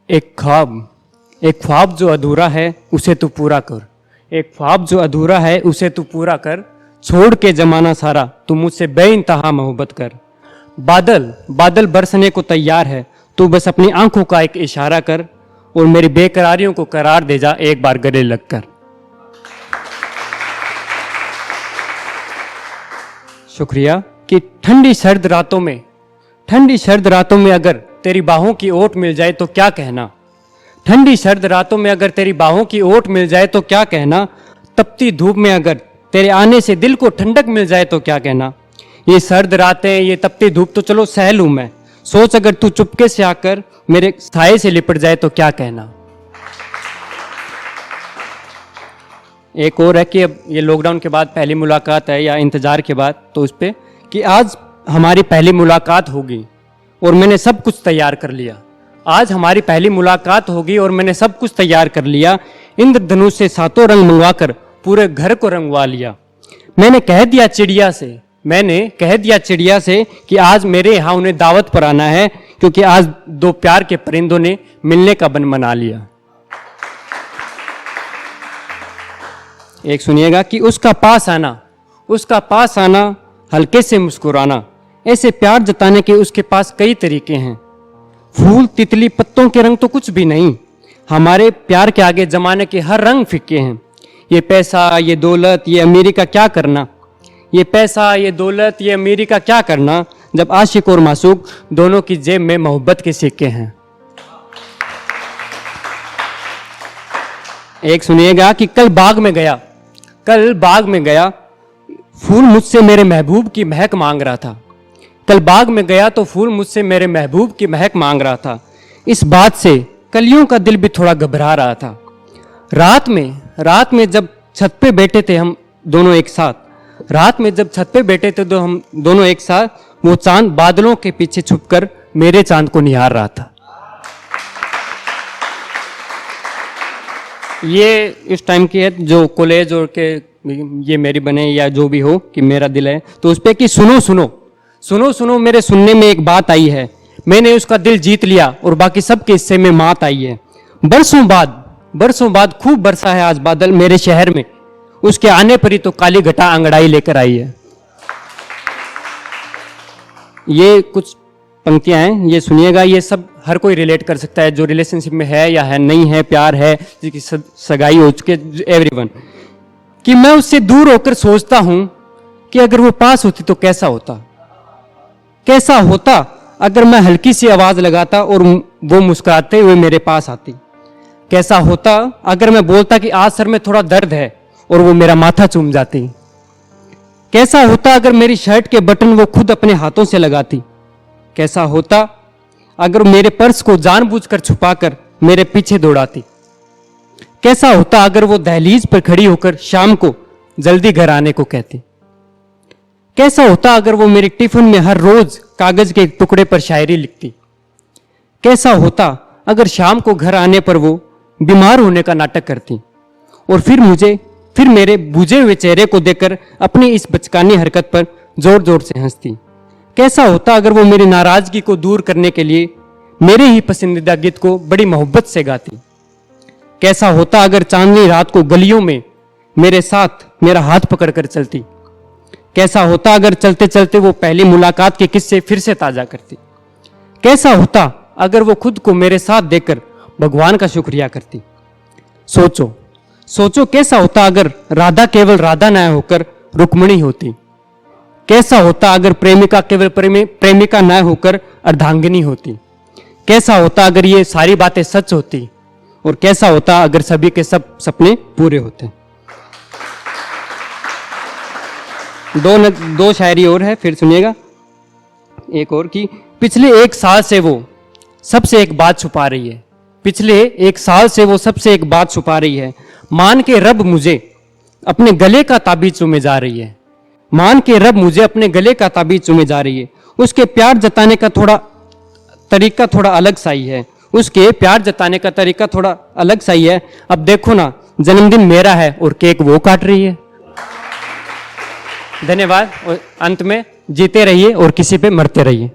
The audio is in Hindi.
एक ख्वाब जो अधूरा है उसे तू पूरा कर। एक ख्वाब जो अधूरा है उसे तू पूरा कर। छोड़ के जमाना सारा तू मुझसे बेइंतहा मोहब्बत कर। बादल बरसने को तैयार है, तू बस अपनी आंखों का एक इशारा कर और मेरी बेकरारियों को करार दे जा एक बार गले लगकर। शुक्रिया। कि ठंडी सर्द रातों में अगर तेरी बाहों की ओट मिल जाए तो क्या कहना। ठंडी सर्द रातों में अगर तेरी बाहों की ओट मिल जाए तो क्या कहना। तपती धूप में अगर तेरे आने से दिल को ठंडक मिल जाए तो क्या कहना। ये सर्द रातें, ये तपती धूप तो चलो सह लूं मैं, सोच अगर तू चुपके से आकर मेरे साये से लिपट जाए तो क्या कहना। एक और है कि अब ये लॉकडाउन के बाद पहली मुलाकात है या इंतजार के बाद, तो उस पे कि आज हमारी पहली मुलाकात होगी और मैंने सब कुछ तैयार कर लिया। आज हमारी पहली मुलाकात होगी और मैंने सब कुछ तैयार कर लिया। इंद्रधनुष से 7 रंग मंगवाकर पूरे घर को रंगवा लिया। मैंने कह दिया चिड़िया से कि आज मेरे यहाँ उन्हें दावत पर आना है, क्योंकि आज 2 प्यार के परिंदों ने मिलने का बन बना लिया। एक सुनिएगा कि उसका पास आना हल्के से मुस्कुराना, ऐसे प्यार जताने के उसके पास कई तरीके हैं। फूल तितली पत्तों के रंग तो कुछ भी नहीं, हमारे प्यार के आगे जमाने के हर रंग फीके हैं। ये पैसा ये दौलत ये अमीरी का क्या करना, ये पैसा ये दौलत ये अमीरी का क्या करना, जब आशिक और मासूक दोनों की जेब में मोहब्बत के सिक्के हैं। एक सुनिएगा कि कल बाग में गया फूल मुझसे मेरे महबूब की महक मांग रहा था। कल बाग में गया तो फूल मुझसे मेरे महबूब की महक मांग रहा था। इस बात से कलियों का दिल भी थोड़ा घबरा रहा था। रात में जब छत पे बैठे थे हम दोनों एक साथ, वो चांद बादलों के पीछे छुपकर मेरे चांद को निहार रहा था। ये इस टाइम की है जो कॉलेज और के ये मेरी बने या जो भी हो कि मेरा दिल है, तो उस पे कि सुनो मेरे सुनने में एक बात आई है, मैंने उसका दिल जीत लिया और बाकी सब के हिस्से में मात आई है। बरसों बाद खूब बरसा है आज बादल मेरे शहर में, उसके आने पर ही तो काली घटा अंगड़ाई लेकर आई है। ये कुछ पंक्तियां हैं, ये सुनिएगा। ये सब हर कोई रिलेट कर सकता है जो रिलेशनशिप में है या है नहीं है, प्यार है, जिसकी सगाई हो चुके, एवरीवन। कि मैं उससे दूर होकर सोचता हूं कि अगर वो पास होती तो कैसा होता अगर मैं हल्की सी आवाज लगाता और वो मुस्कुराते हुए मेरे पास आती। कैसा होता अगर मैं बोलता कि आज सर में थोड़ा दर्द है और वो मेरा माथा चूम जाती। कैसा होता अगर मेरी शर्ट के बटन वो खुद अपने हाथों से लगाती। कैसा होता अगर मेरे पर्स को जानबूझकर छुपाकर मेरे पीछे दौड़ाती। कैसा होता अगर वो दहलीज पर खड़ी होकर शाम को जल्दी घर आने को कहती। कैसा होता अगर वो मेरे टिफिन में हर रोज कागज के एक टुकड़े पर शायरी लिखती। कैसा होता अगर शाम को घर आने पर वो बीमार होने का नाटक करती और फिर मेरे बुझे हुए चेहरे को देखकर अपनी इस बचकानी हरकत पर जोर जोर से हंसती। कैसा होता अगर वो मेरी नाराजगी को दूर करने के लिए मेरे ही पसंदीदा गीत को बड़ी मोहब्बत से गाती। कैसा होता अगर चांदनी रात को गलियों में मेरे साथ मेरा हाथ पकड़कर चलती। कैसा होता अगर चलते चलते वो पहली मुलाकात के किस्से फिर से ताजा करती। कैसा होता अगर वो खुद को मेरे साथ देखकर भगवान का शुक्रिया करती। सोचो कैसा होता अगर राधा केवल राधा न होकर रुक्मिणी होती। कैसा होता अगर प्रेमिका केवल प्रेमिका न होकर अर्धांगिनी होती। कैसा होता अगर ये सारी बातें सच होती और कैसा होता अगर सभी के सब सपने पूरे होते। दो शायरी और है, फिर सुनिएगा। एक और की पिछले 1 साल से वो सबसे एक बात छुपा रही है। पिछले 1 साल से वो सबसे एक बात छुपा रही है। मान के रब मुझे अपने गले का ताबीज चूमे जा रही है। मान के रब मुझे अपने गले का ताबीज चूमे जा रही है। उसके प्यार जताने का तरीका थोड़ा अलग सा ही है। उसके प्यार जताने का तरीका थोड़ा अलग सा ही है। अब देखो ना, जन्मदिन मेरा है और केक वो काट रही है। धन्यवाद। और अंत में जीते रहिए और किसी पे मरते रहिए।